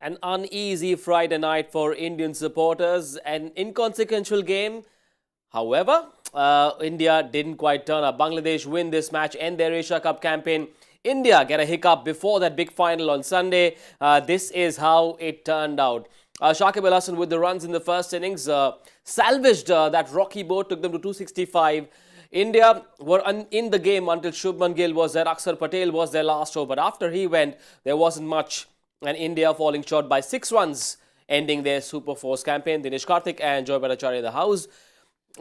An uneasy Friday night for Indian supporters, an inconsequential game. However, India didn't quite turn up. Bangladesh win this match, end their Asia Cup campaign. India get a hiccup before that big final on Sunday. This is how it turned out. Shakib with the runs in the first innings salvaged that rocky boat, took them to 265. India were in the game until Shubman Gill was there. Akshar Patel was their last over, but after he went, there wasn't much. And India falling short by 6 runs, ending their Super Force campaign. Dinesh Karthik and Bhattacharjya in the house.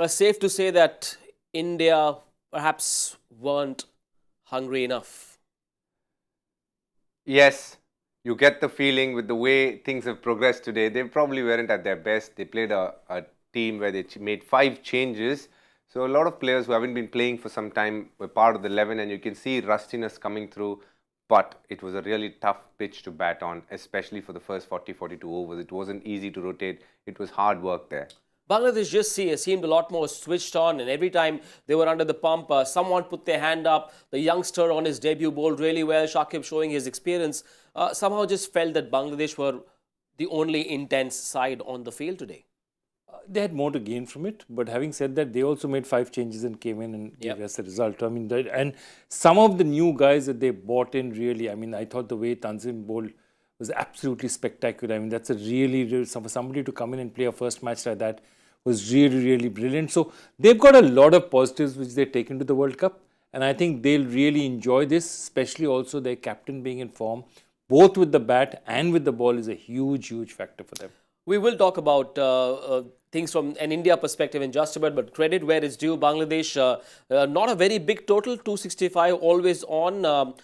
Safe to say that India perhaps weren't hungry enough. Yes, you get the feeling with the way things have progressed today. They probably weren't at their best. They played a team where they made 5 changes. So a lot of players who haven't been playing for some time were part of the 11, and you can see rustiness coming through. But it was a really tough pitch to bat on, especially for the first 40-42 overs. It wasn't easy to rotate. It was hard work there. Bangladesh just seemed a lot more switched on, and every time they were under the pump, someone put their hand up. The youngster on his debut bowled really well, Shakib showing his experience. Somehow just felt that Bangladesh were the only intense side on the field today. They had more to gain from it, but having said that, they also made 5 changes and came in and gave us a result. I mean, and some of the new guys that they bought in really, I mean, I thought the way Tanzim bowled was absolutely spectacular. I mean, that's a really, for somebody to come in and play a first match like that was really, really brilliant. So they've got a lot of positives which they take into the World Cup, and I think they'll really enjoy this, especially also their captain being in form, both with the bat and with the ball is a huge, huge factor for them. We will talk about things from an India perspective in just a bit, but credit where it's due. Bangladesh, not a very big total, 265 always on.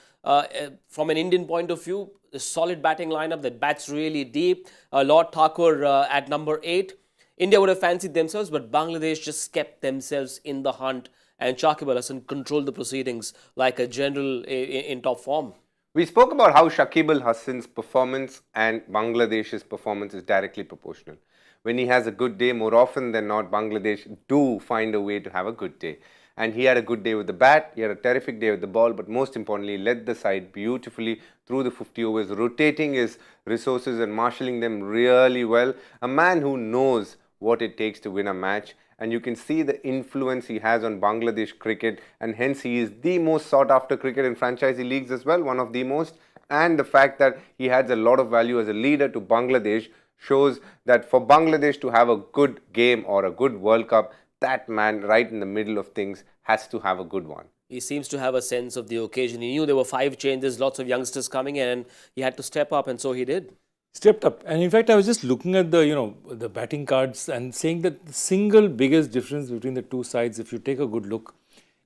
From an Indian point of view, a solid batting lineup that bats really deep. Lord Thakur at number 8. India would have fancied themselves, but Bangladesh just kept themselves in the hunt, and Shakib controlled the proceedings like a general in top form. We spoke about how Shakib Al Hasan's performance and Bangladesh's performance is directly proportional. When he has a good day, more often than not, Bangladesh do find a way to have a good day. And he had a good day with the bat, he had a terrific day with the ball, but most importantly, led the side beautifully through the 50 overs, rotating his resources and marshalling them really well. A man who knows what it takes to win a match, and you can see the influence he has on Bangladesh cricket, and hence he is the most sought after cricket in franchisee leagues as well, one of the most. And the fact that he adds a lot of value as a leader to Bangladesh shows that for Bangladesh to have a good game or a good World Cup, that man right in the middle of things has to have a good one. He seems to have a sense of the occasion. He knew there were 5 changes, lots of youngsters coming in, and he had to step up, and so he did. Stepped up. And in fact, I was just looking at the, the batting cards and saying that the single biggest difference between the two sides, if you take a good look,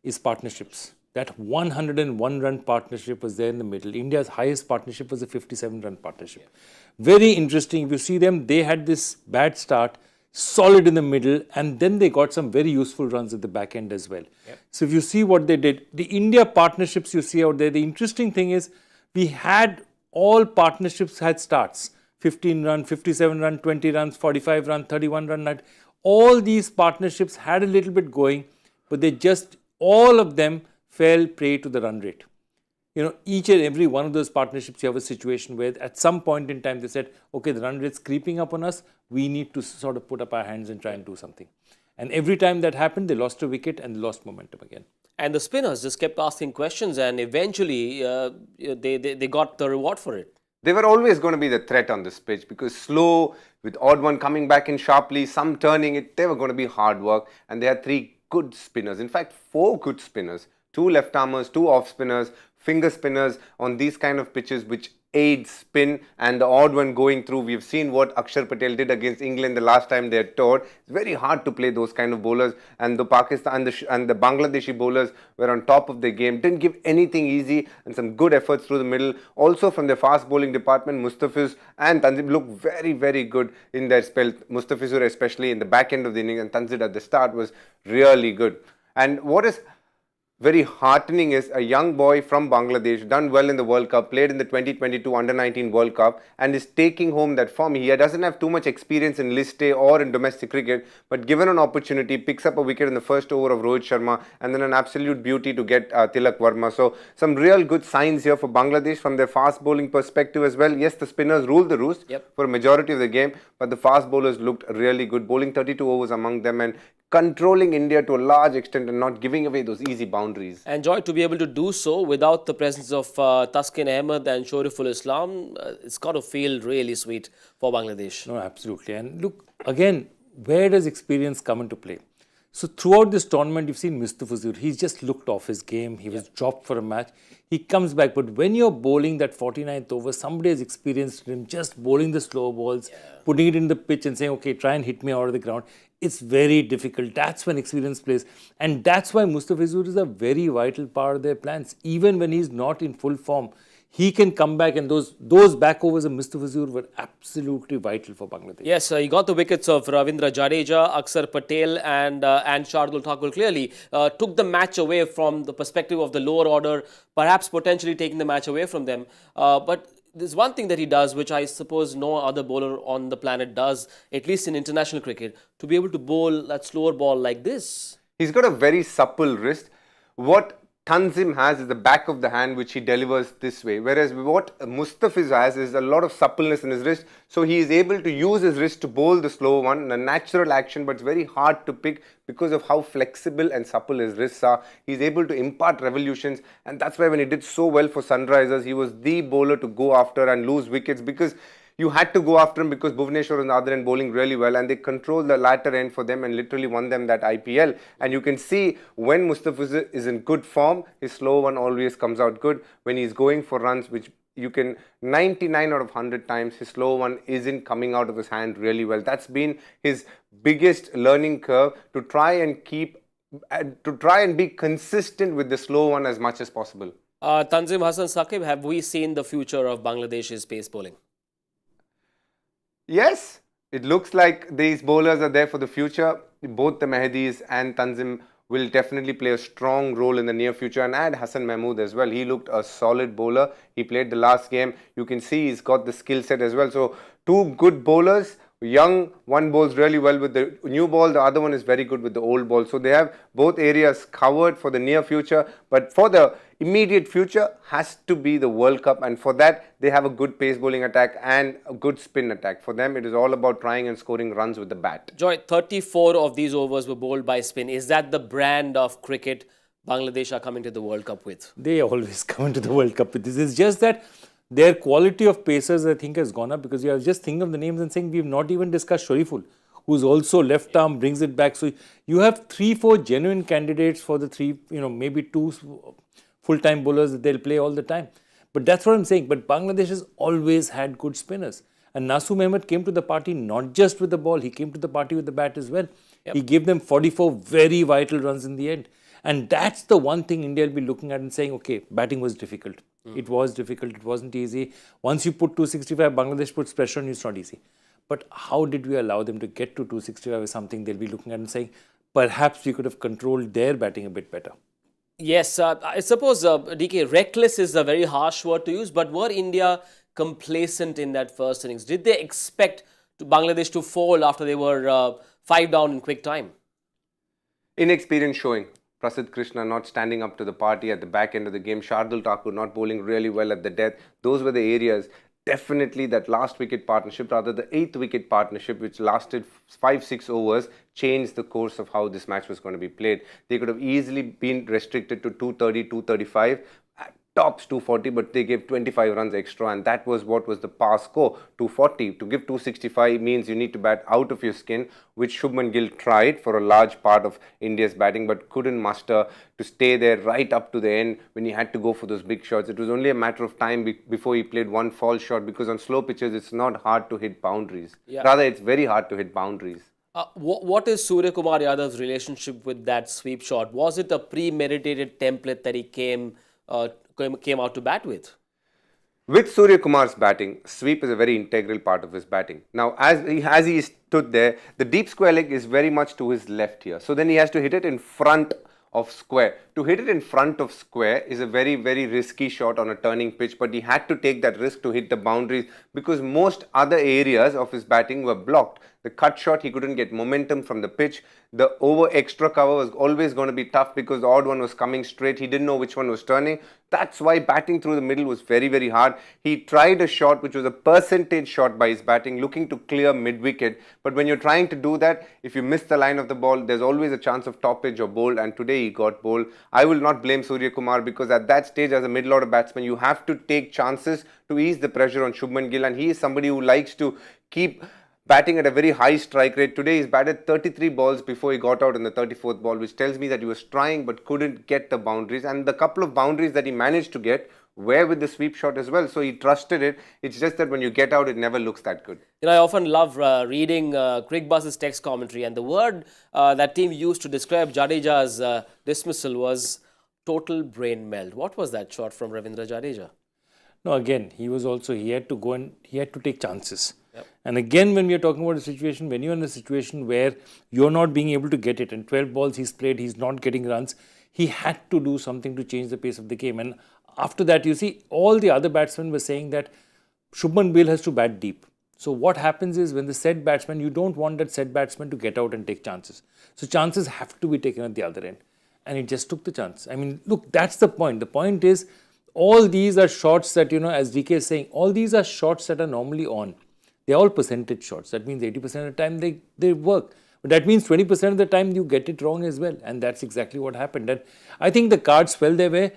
is partnerships. That 101-run partnership was there in the middle. India's highest partnership was a 57-run partnership. Yeah. Very interesting. If you see them, they had this bad start, solid in the middle, and then they got some very useful runs at the back end as well. Yep. So if you see what they did, the India partnerships you see out there, the interesting thing is we had all partnerships had starts. 15 run, 57 run, 20 runs, 45 run, 31 run. All these partnerships had a little bit going, but they just, all of them fell prey to the run rate. Each and every one of those partnerships, you have a situation where at some point in time they said, okay, the run rate's creeping up on us. We need to sort of put up our hands and try and do something. And every time that happened, they lost a wicket and lost momentum again. And the spinners just kept asking questions, and eventually they got the reward for it. They were always going to be the threat on this pitch because slow, with odd one coming back in sharply, some turning it, they were going to be hard work. And they had 3 good spinners, in fact 4 good spinners, 2 left-armers, 2 off-spinners, finger spinners on these kind of pitches which aid spin, and the odd one going through. We've seen what Akshar Patel did against England the last time they had toured. It's very hard to play those kind of bowlers, and the Pakistan and the Bangladeshi bowlers were on top of the game. Didn't give anything easy, and some good efforts through the middle. Also from the fast bowling department, Mustafizur and Tanzim looked very, very good in their spell. Mustafizur especially in the back end of the innings, and Tanzim at the start was really good. And what is very heartening is a young boy from Bangladesh, done well in the World Cup, played in the 2022 Under-19 World Cup and is taking home that form. He doesn't have too much experience in list A or in domestic cricket, but given an opportunity, picks up a wicket in the first over of Rohit Sharma and then an absolute beauty to get Tilak Verma. So some real good signs here for Bangladesh from their fast bowling perspective as well. Yes, the spinners ruled the roost for a majority of the game, but the fast bowlers looked really good, bowling 32 overs among them and controlling India to a large extent and not giving away those easy boundaries. And Joy, to be able to do so without the presence of Taskin Ahmed and Shoriful Islam, it's got to feel really sweet for Bangladesh. No, absolutely. And look, again, where does experience come into play? So throughout this tournament, you've seen Mustafizur. He's just looked off his game. He was dropped for a match. He comes back. But when you're bowling that 49th over, somebody has experienced him just bowling the slow balls, putting it in the pitch and saying, okay, try and hit me out of the ground. It's very difficult. That's when experience plays. And that's why Mustafizur is a very vital part of their plans. Even when he's not in full form, he can come back, and those back overs of Mustafizur were absolutely vital for Bangladesh. Yes, he got the wickets of Ravindra Jadeja, Akshar Patel and Shardul Thakur. Clearly took the match away from the perspective of the lower order, perhaps potentially taking the match away from them. But there's one thing that he does, which I suppose no other bowler on the planet does, at least in international cricket, to be able to bowl that slower ball like this. He's got a very supple wrist. What Tanzim has is the back of the hand, which he delivers this way, whereas what Mustafizur has is a lot of suppleness in his wrist, so he is able to use his wrist to bowl the slow one in a natural action, but it's very hard to pick because of how flexible and supple his wrists are. He's able to impart revolutions, and that's why when he did so well for Sunrisers, he was the bowler to go after and lose wickets, because you had to go after him because Bhuvneshwar on the other end bowling really well, and they controlled the latter end for them and literally won them that IPL. And you can see when Mustafizur is in good form, his slow one always comes out good. When he's going for runs, which you can 99 out of 100 times, his slow one isn't coming out of his hand really well. That's been his biggest learning curve, to try and be consistent with the slow one as much as possible. Tanzim Hassan, Shakib, have we seen the future of Bangladesh's pace bowling? Yes, it looks like these bowlers are there for the future. Both the Mehdis and Tanzim will definitely play a strong role in the near future, and add Hassan Mahmood as well. He looked a solid bowler. He played the last game. You can see he's got the skill set as well. So two good bowlers. Young, one bowls really well with the new ball, the other one is very good with the old ball. So they have both areas covered for the near future, but for the immediate future has to be the World Cup, and for that they have a good pace bowling attack and a good spin attack. For them it is all about trying and scoring runs with the bat. Joy, 34 of these overs were bowled by spin. Is that the brand of cricket Bangladesh are coming to the World Cup with? They always come into the World Cup with this. It's just that their quality of pacers, I think, has gone up, because you are just thinking of the names and saying we've not even discussed Shoriful, who's also left arm, brings it back. So you have 3-4 genuine candidates for the three, maybe two full-time bowlers that they'll play all the time. But that's what I'm saying. But Bangladesh has always had good spinners. And Naseem Ahmed came to the party not just with the ball, he came to the party with the bat as well. He gave them 44 very vital runs in the end. And that's the one thing India will be looking at and saying, okay, batting was difficult. It was difficult. It wasn't easy. Once you put 265, Bangladesh puts pressure on you, it's not easy. But how did we allow them to get to 265 is something they'll be looking at and saying, perhaps we could have controlled their batting a bit better. Yes, I suppose, DK, reckless is a very harsh word to use, but were India complacent in that first innings? Did they expect Bangladesh to fall after they were 5 down in quick time? Inexperience showing. Prasidh Krishna not standing up to the party at the back end of the game. Shardul Thakur not bowling really well at the death. Those were the areas. Definitely that last wicket partnership, rather the 8th wicket partnership, which lasted 5-6 overs, changed the course of how this match was going to be played. They could have easily been restricted to 230, 235. Tops 240, but they gave 25 runs extra, and that was what was the par score, 240. To give 265 means you need to bat out of your skin, which Shubman Gill tried for a large part of India's batting, but couldn't muster to stay there right up to the end when he had to go for those big shots. It was only a matter of time before he played one false shot, because on slow pitches, it's not hard to hit boundaries. Rather, it's very hard to hit boundaries. What is Surya Kumar Yadav's relationship with that sweep shot? Was it a premeditated template that he came out to bat with? With Surya Kumar's batting, sweep is a very integral part of his batting. Now, as he stood there, the deep square leg is very much to his left here. So then he has to hit it in front of square. To hit it in front of square is a very, very risky shot on a turning pitch, but he had to take that risk to hit the boundaries because most other areas of his batting were blocked. The cut shot, he couldn't get momentum from the pitch. The over extra cover was always going to be tough because the odd one was coming straight. He didn't know which one was turning. That's why batting through the middle was very, very hard. He tried a shot which was a percentage shot by his batting, looking to clear mid-wicket. But when you're trying to do that, if you miss the line of the ball, there's always a chance of top edge or bowled. And today he got bowled. I will not blame Surya Kumar because at that stage as a middle order batsman, you have to take chances to ease the pressure on Shubman Gill. And he is somebody who likes to keep batting at a very high strike rate. Today he's batted 33 balls before he got out in the 34th ball, which tells me that he was trying but couldn't get the boundaries. And the couple of boundaries that he managed to get were with the sweep shot as well. So he trusted it. It's just that when you get out, it never looks that good. You know, I often love reading Cricbuzz's text commentary, and the word that team used to describe Jadeja's dismissal was total brain melt. What was that shot from Ravindra Jadeja? No, again, he had to go and he had to take chances. Yep. And again, when we are talking about a situation, when you're in a situation where you're not being able to get it, and 12 balls he's played, he's not getting runs, he had to do something to change the pace of the game. And after that, you see, all the other batsmen were saying that Shubman Gill has to bat deep. So what happens is when the set batsman, you don't want that set batsman to get out and take chances. So chances have to be taken at the other end. And he just took the chance. I mean, look, that's the point. The point is, all these are shots that, as DK is saying, all these are shots that are normally on. They're all percentage shots. That means 80% of the time they work. But that means 20% of the time you get it wrong as well. And that's exactly what happened. And I think the cards fell their way.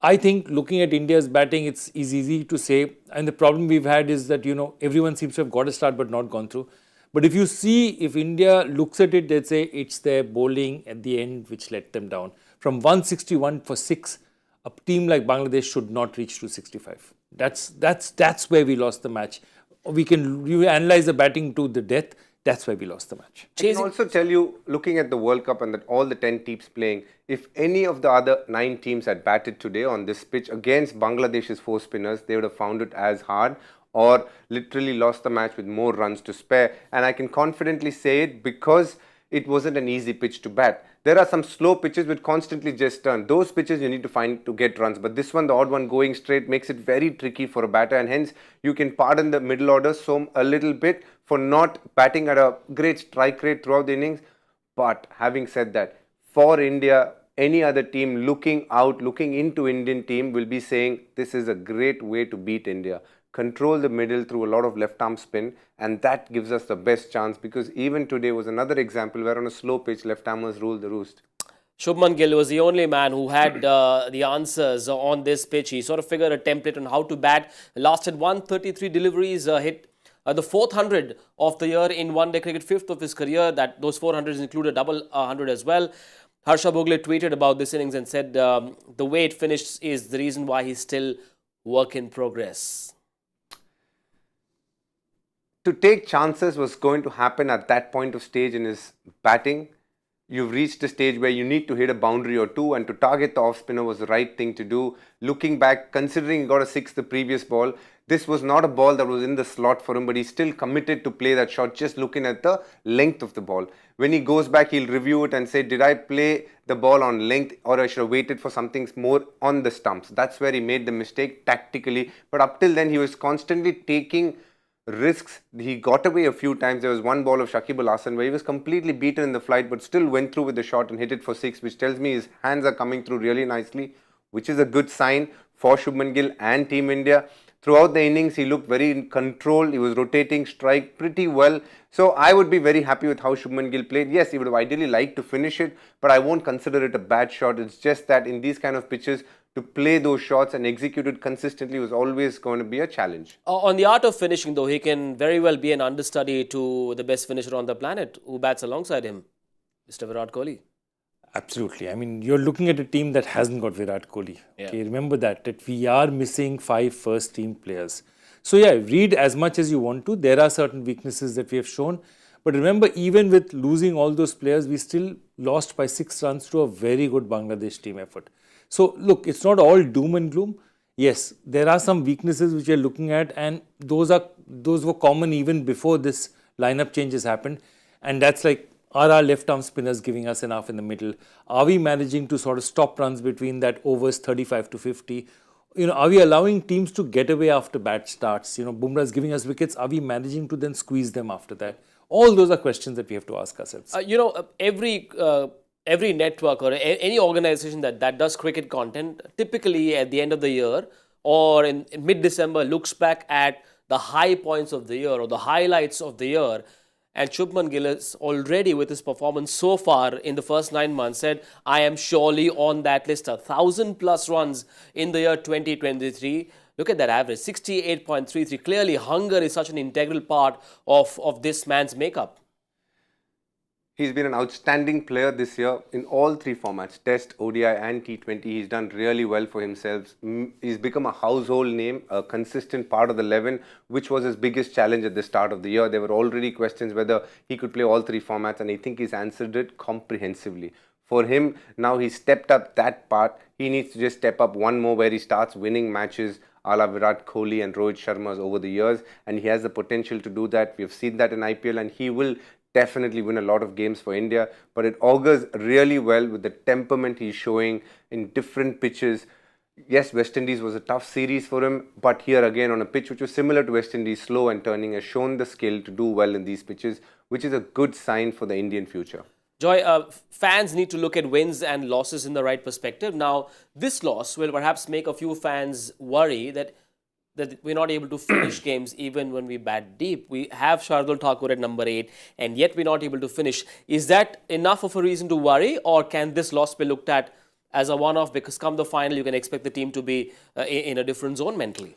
I think looking at India's batting, it's easy to say. And the problem we've had is that, everyone seems to have got a start but not gone through. But if you see, if India looks at it, they'd say it's their bowling at the end which let them down. From 161 for 6, a team like Bangladesh should not reach 265. That's where we lost the match. We can analyze the batting to the death. That's why we lost the match. I can also tell you, looking at the World Cup and that all the 10 teams playing, if any of the other 9 teams had batted today on this pitch against Bangladesh's 4 spinners, they would have found it as hard or literally lost the match with more runs to spare. And I can confidently say it because it wasn't an easy pitch to bat. There are some slow pitches which constantly just turn. Those pitches you need to find to get runs. But this one, the odd one going straight, makes it very tricky for a batter. And hence, you can pardon the middle order a little bit for not batting at a great strike rate throughout the innings. But having said that, for India, any other team looking into Indian team will be saying, this is a great way to beat India. Control the middle through a lot of left arm spin, and that gives us the best chance because even today was another example where on a slow pitch left armers ruled the roost. Shubman Gill was the only man who had the answers on this pitch. He sort of figured a template on how to bat. Lasted 133 deliveries, hit the 400 of the year in one-day cricket, 5th of his career. Those 400s include a double 100 as well. Harsha Bhogle tweeted about this innings and said the way it finished is the reason why he's still work in progress. To take chances was going to happen at that point of stage in his batting. You've reached a stage where you need to hit a boundary or two, and to target the off spinner was the right thing to do. Looking back, considering he got a 6 the previous ball, this was not a ball that was in the slot for him, but he's still committed to play that shot, just looking at the length of the ball. When he goes back, he'll review it and say, did I play the ball on length or I should have waited for something more on the stumps? That's where he made the mistake tactically. But up till then, he was constantly taking risks. He got away a few times. There was one ball of Shakib where he was completely beaten in the flight but still went through with the shot and hit it for 6, which tells me his hands are coming through really nicely, which is a good sign for Shubman Gill and Team India. Throughout the innings, he looked very in control. He was rotating strike pretty well. So I would be very happy with how Shubman Gill played. Yes, he would have ideally liked to finish it, but I won't consider it a bad shot. It's just that in these kind of pitches, to play those shots and execute it consistently was always going to be a challenge. On the art of finishing, though, he can very well be an understudy to the best finisher on the planet who bats alongside him, Mr. Virat Kohli. Absolutely. I mean, you're looking at a team that hasn't got Virat Kohli. Yeah. Okay, remember that we are missing 5 first team players. So yeah, read as much as you want to. There are certain weaknesses that we have shown. But remember, even with losing all those players, we still lost by 6 runs to a very good Bangladesh team effort. So look, it's not all doom and gloom. Yes, there are some weaknesses which you're looking at, and those were common even before this lineup changes happened. And that's like Are our left-arm spinners giving us enough in the middle? Are we managing to sort of stop runs between that overs 35 to 50? Are we allowing teams to get away after bad starts? Bumrah is giving us wickets. Are we managing to then squeeze them after that? All those are questions that we have to ask ourselves. Every network or any organization that does cricket content, typically at the end of the year or in mid-December, looks back at the high points of the year or the highlights of the year. And Shubman Gill is already, with his performance so far in the first 9 months, said, I am surely on that list. 1,000+ runs in the year 2023. Look at that average, 68.33. Clearly, hunger is such an integral part of this man's makeup. He's been an outstanding player this year in all three formats, Test, ODI and T20. He's done really well for himself. He's become a household name, a consistent part of the 11, which was his biggest challenge at the start of the year. There were already questions whether he could play all three formats, and I think he's answered it comprehensively. For him, now he's stepped up that part. He needs to just step up one more where he starts winning matches a la Virat Kohli and Rohit Sharma over the years, and he has the potential to do that. We've seen that in IPL, and he will definitely win a lot of games for India, but it augurs really well with the temperament he's showing in different pitches. Yes, West Indies was a tough series for him, but here again on a pitch which was similar to West Indies, slow and turning, has shown the skill to do well in these pitches, which is a good sign for the Indian future. Joy, fans need to look at wins and losses in the right perspective. Now, this loss will perhaps make a few fans worry that we're not able to finish games even when we bat deep. We have Shardul Thakur at number 8 and yet we're not able to finish. Is that enough of a reason to worry, or can this loss be looked at as a one-off because come the final you can expect the team to be in a different zone mentally?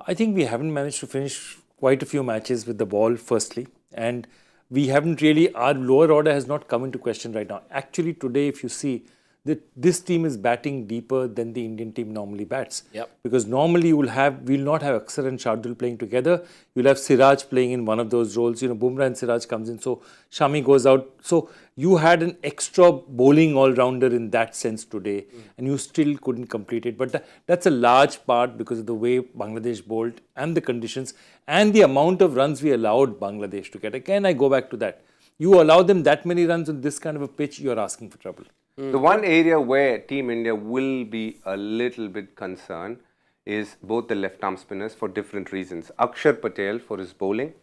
I think we haven't managed to finish quite a few matches with the ball firstly, and we haven't really, our lower order has not come into question right now. Actually today, if you see, that this team is batting deeper than the Indian team normally bats. Yep. Because normally we'll not have Akshar and Shardul playing together. You'll have Siraj playing in one of those roles. Bumrah and Siraj comes in, so Shami goes out. So you had an extra bowling all-rounder in that sense today, and you still couldn't complete it. But that's a large part because of the way Bangladesh bowled and the conditions and the amount of runs we allowed Bangladesh to get. Again, I go back to that. You allow them that many runs on this kind of a pitch, you're asking for trouble. The one area where Team India will be a little bit concerned is both the left-arm spinners for different reasons. Akshar Patel for his bowling.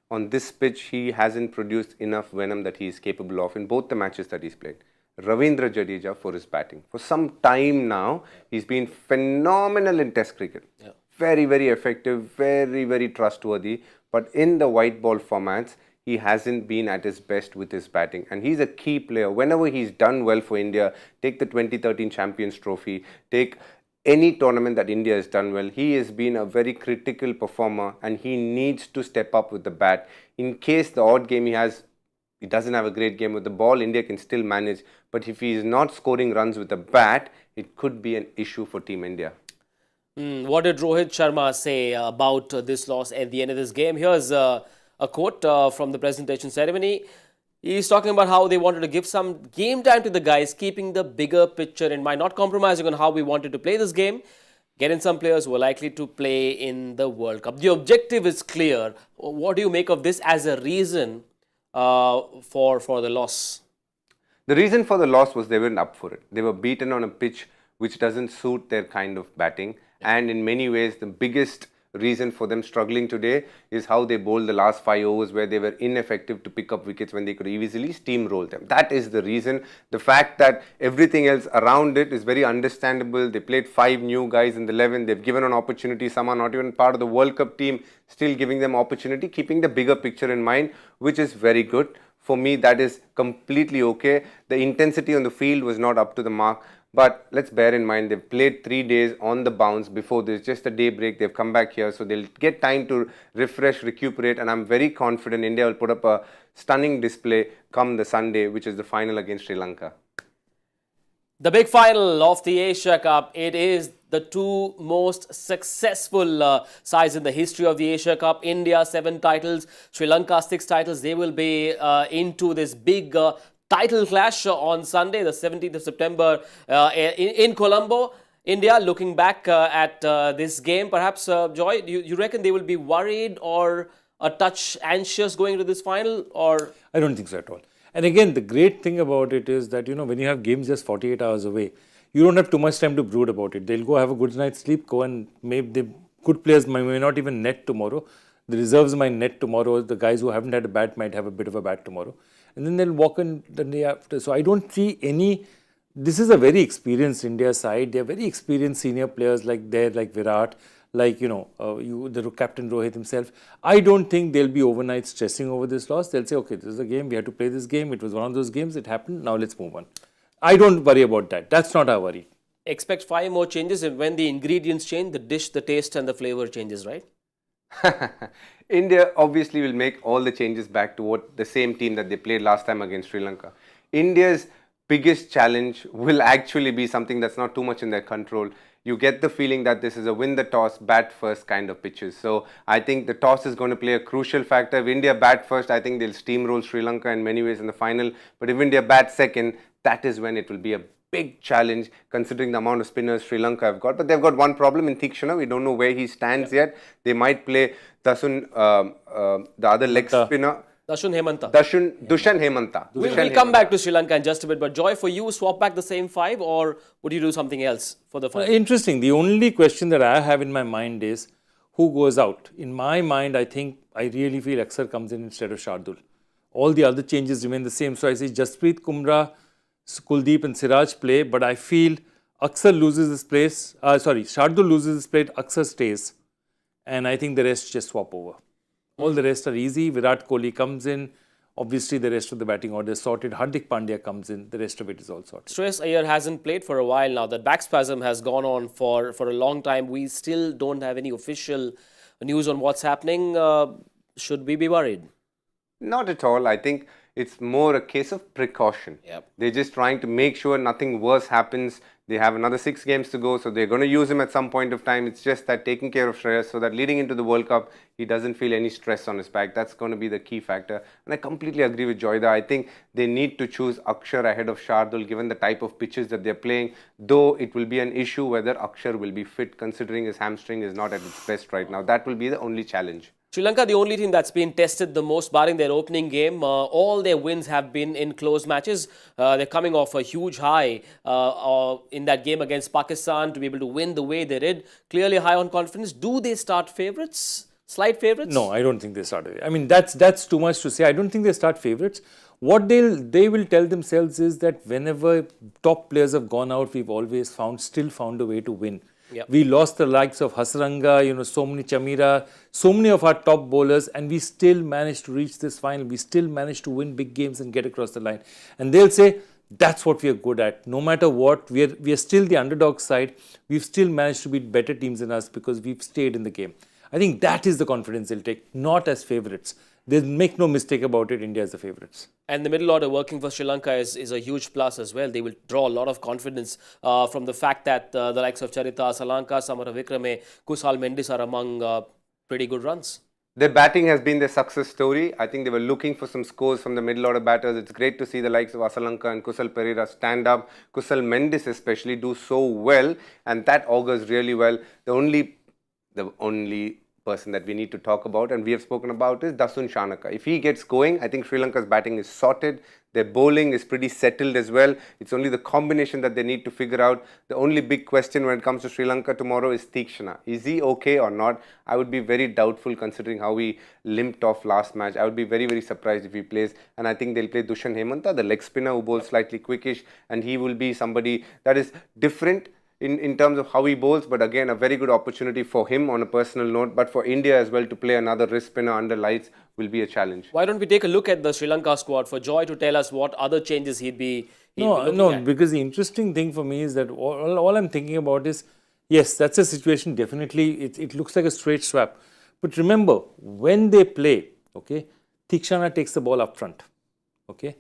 On this pitch, he hasn't produced enough venom that he is capable of in both the matches that he's played. Ravindra Jadeja for his batting. For some time now, he's been phenomenal in Test cricket. Yeah. Very, very effective, very, very trustworthy. But in the white ball formats, he hasn't been at his best with his batting, and he's a key player. Whenever he's done well for India, take the 2013 Champions Trophy, take any tournament that India has done well, he has been a very critical performer, and he needs to step up with the bat. In case the odd game he doesn't have a great game with the ball, India can still manage, but if he is not scoring runs with the bat, it could be an issue for Team India. What did Rohit Sharma say about this loss at the end of this game? Here's a quote from the presentation ceremony. He's talking about how they wanted to give some game time to the guys, keeping the bigger picture in mind, not compromising on how we wanted to play this game, get in some players who are likely to play in the World Cup. The objective is clear. What do you make of this as a reason for the loss? The reason for the loss was they weren't up for it. They were beaten on a pitch which doesn't suit their kind of batting, and in many ways the biggest reason for them struggling today is how they bowled the last 5 overs, where they were ineffective to pick up wickets when they could easily steamroll them. That is the reason. The fact that everything else around it is very understandable. They played 5 new guys in the 11. They've given an opportunity. Some are not even part of the World Cup team, still giving them opportunity, keeping the bigger picture in mind, which is very good. For me, that is completely okay. The intensity on the field was not up to the mark. But let's bear in mind, they've played 3 days on the bounce before this, just a day break. They've come back here, so they'll get time to refresh, recuperate, and I'm very confident India will put up a stunning display come the Sunday, which is the final against Sri Lanka. The big final of the Asia Cup. It is the 2 most successful sides in the history of the Asia Cup. India 7 titles, Sri Lanka 6 titles. They will be into this big title clash on Sunday, the 17th of September in Colombo. India looking back at this game, perhaps, Joy, you reckon they will be worried or a touch anxious going into this final? Or I don't think so at all. And again, the great thing about it is that, when you have games just 48 hours away, you don't have too much time to brood about it. They'll go have a good night's sleep, go and maybe the good players may not even net tomorrow. The reserves might net tomorrow. The guys who haven't had a bat might have a bit of a bat tomorrow. And then they'll walk in the day after. So I don't see any. This is a very experienced India side. They're very experienced senior players like Virat, like, the captain Rohit himself. I don't think they'll be overnight stressing over this loss. They'll say, okay, this is a game. We had to play this game. It was one of those games. It happened. Now let's move on. I don't worry about that. That's not our worry. Expect 5 more changes, and when the ingredients change, the dish, the taste and the flavor changes, right? India obviously will make all the changes back to what the same team that they played last time against Sri Lanka. India's biggest challenge will actually be something that's not too much in their control. You get the feeling that this is a win the toss, bat first kind of pitches. So I think the toss is going to play a crucial factor. If India bat first, I think they'll steamroll Sri Lanka in many ways in the final. But if India bat second, that is when it will be a big challenge considering the amount of spinners Sri Lanka have got. But they've got one problem in Theekshana. We don't know where he stands yet. They might play Dasun, the other leg spinner. Dushan Hemanta. Dushan Hemanta. We'll come back to Sri Lanka in just a bit. But Joy, for you, swap back the same 5, or would you do something else for the final? Interesting. The only question that I have in my mind is who goes out. In my mind, I really feel Axar comes in instead of Shardul. All the other changes remain the same. So I say Jasprit, Kumra, Kuldeep and Siraj play, but I feel Axar loses his place. Shardul loses his place, Axar stays. And I think the rest just swap over. All the rest are easy. Virat Kohli comes in. Obviously, the rest of the batting order is sorted. Hardik Pandya comes in. The rest of it is all sorted. Shreyas Iyer hasn't played for a while now. That back spasm has gone on for a long time. We still don't have any official news on what's happening. Should we be worried? Not at all. I think it's more a case of precaution. Yep. They're just trying to make sure nothing worse happens. They have another 6 games to go, so they're going to use him at some point of time. It's just that taking care of Shreyas so that leading into the World Cup, he doesn't feel any stress on his back. That's going to be the key factor. And I completely agree with Joyda. I think they need to choose Akshar ahead of Shardul given the type of pitches that they're playing, though it will be an issue whether Akshar will be fit considering his hamstring is not at its best right now. That will be the only challenge. Sri Lanka, the only team that's been tested the most, barring their opening game. All their wins have been in close matches. They're coming off a huge high in that game against Pakistan to be able to win the way they did. Clearly high on confidence. Do they start favourites? Slight favourites? No, I don't think they start. I mean, that's too much to say. I don't think they start favourites. What they will tell themselves is that whenever top players have gone out, we've always still found a way to win. Yep. We lost the likes of Hasaranga, Somni Chamira, so many of our top bowlers, and we still managed to reach this final. We still managed to win big games and get across the line. And they'll say, that's what we are good at. No matter what, we are still the underdog side. We've still managed to beat better teams than us because we've stayed in the game. I think that is the confidence they'll take, not as favourites. They'll make no mistake about it, India is the favourites. And the middle order working for Sri Lanka is a huge plus as well. They will draw a lot of confidence from the fact that the likes of Charita Asalanka, Samara Vikrame, Kusal Mendis are among pretty good runs. Their batting has been their success story. I think they were looking for some scores from the middle order batters. It's great to see the likes of Asalanka and Kusal Perera stand up. Kusal Mendis especially do so well, and that augurs really well. The only person that we need to talk about and we have spoken about is Dasun Shanaka. If he gets going, I think Sri Lanka's batting is sorted. Their bowling is pretty settled as well. It's only the combination that they need to figure out. The only big question when it comes to Sri Lanka tomorrow is Theekshana. Is he okay or not? I would be very doubtful considering how he limped off last match. I would be very, very surprised if he plays. And I think they'll play Dushan Hemanta, the leg spinner who bowls slightly quickish. And he will be somebody that is different in terms of how he bowls, but again, a very good opportunity for him on a personal note. But for India as well to play another wrist spinner under lights will be a challenge. Why don't we take a look at the Sri Lanka squad for Joy to tell us what other changes he'd be looking at? Because the interesting thing for me is that all I'm thinking about is, yes, that's a situation, definitely, it looks like a straight swap. But remember, when they play, okay, Theekshana takes the ball up front, okay?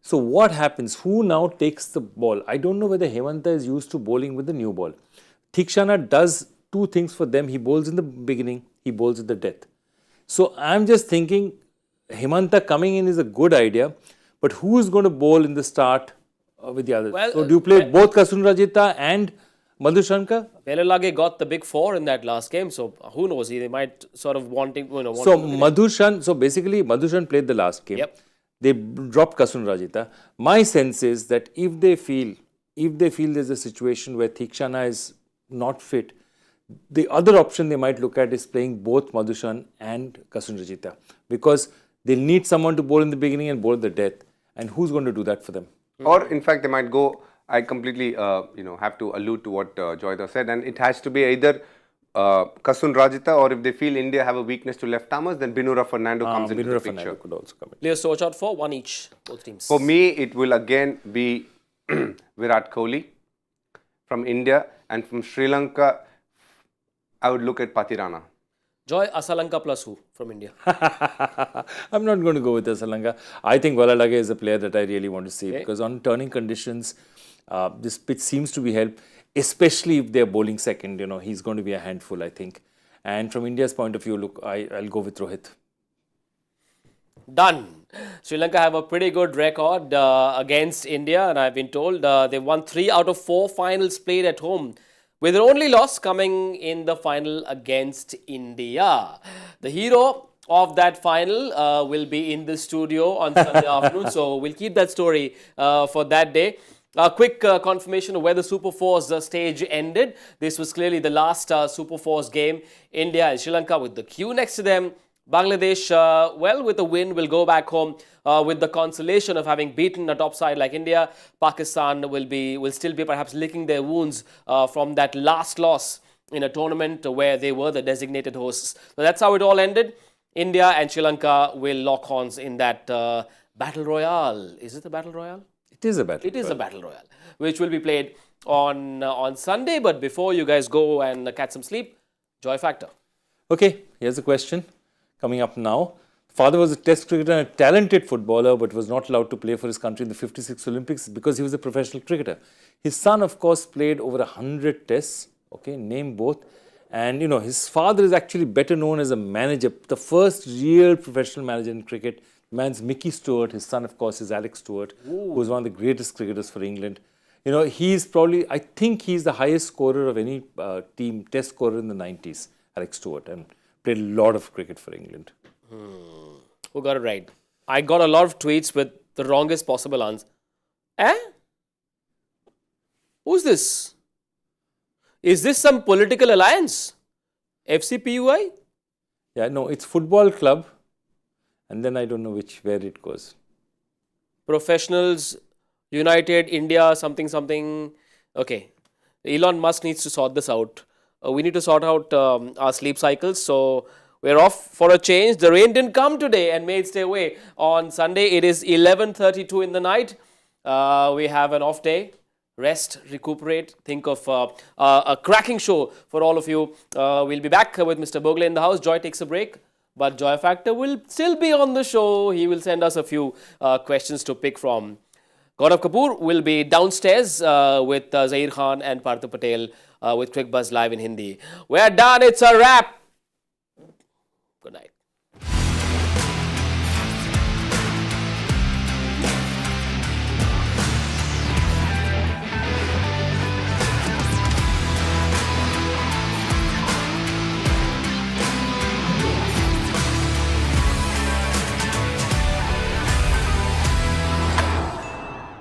So what happens? Who now takes the ball? I don't know whether Hemanta is used to bowling with the new ball. Theekshana does 2 things for them. He bowls in the beginning, he bowls at the death. So I'm just thinking Hemanta coming in is a good idea, but who is going to bowl in the start with the others? So do you play both Kasun Rajita and Madhushanka? Velelage got the big 4 in that last game, so who knows? They might sort of wanting. So basically Madhushan played the last game. Yep. They dropped Kasun Rajita. My sense is that if they feel there's a situation where Thikshana is not fit, the other option they might look at is playing both Madhushan and Kasun Rajita, because they'll need someone to bowl in the beginning and bowl at the death. And who's going to do that for them? Or in fact, they might go. I completely, have to allude to what Joyda said, and it has to be either Kasun Rajita, or if they feel India have a weakness to left-armers, then Binura Fernando comes into the picture. Fernando could also come in. Players to watch out for, one each, both teams. For me, it will again be Virat Kohli from India, and from Sri Lanka, I would look at Patirana. Joy, Asalanka plus who from India? I'm not going to go with Asalanka. I think Walalage is a player that I really want to see, because on turning conditions, this pitch seems to be helped, especially if they're bowling second. He's going to be a handful, I think. And from India's point of view, look, I'll go with Rohit. Done. Sri Lanka have a pretty good record against India, and I've been told they've won 3 out of 4 finals played at home, with their only loss coming in the final against India. The hero of that final will be in the studio on Sunday afternoon, so we'll keep that story for that day. A quick confirmation of where the Super Fours stage ended. This was clearly the last Super Fours game. India and Sri Lanka with the queue next to them. Bangladesh, with a win, will go back home with the consolation of having beaten a top side like India. Pakistan will still be perhaps licking their wounds from that last loss in a tournament where they were the designated hosts. So that's how it all ended. India and Sri Lanka will lock horns in that battle royale. Is it a battle royale? It is a battle. It is a battle royale, which will be played on Sunday. But before you guys go and catch some sleep, joy factor. Okay, here's a question coming up now. Father was a test cricketer and a talented footballer, but was not allowed to play for his country in the 56 Olympics because he was a professional cricketer. His son, of course, played over 100 tests. Okay, name both. And, his father is actually better known as a manager, the first real professional manager in cricket. The man's Mickey Stewart. His son, of course, is Alex Stewart, who was one of the greatest cricketers for England. He's probably, I think he's the highest scorer of any team, test scorer in the 90s, Alex Stewart, and played a lot of cricket for England. Who got it right? I got a lot of tweets with the wrongest possible answer. Who's this? Is this some political alliance? FCPUI? Yeah, no, it's football club. And then I don't know where it goes. Professionals, United, India, something. Okay. Elon Musk needs to sort this out. We need to sort out our sleep cycles. So we're off for a change. The rain didn't come today and may it stay away. On Sunday, it is 11:32 in the night. We have an off day. Rest, recuperate, think of a cracking show for all of you. We'll be back with Mr. Bogle in the house. Joy takes a break, but Joy Factor will still be on the show. He will send us a few questions to pick from. Gaurav Kapoor will be downstairs with Zahir Khan and Partha Patel with Cricbuzz live in Hindi. We're done. It's a wrap. Good night.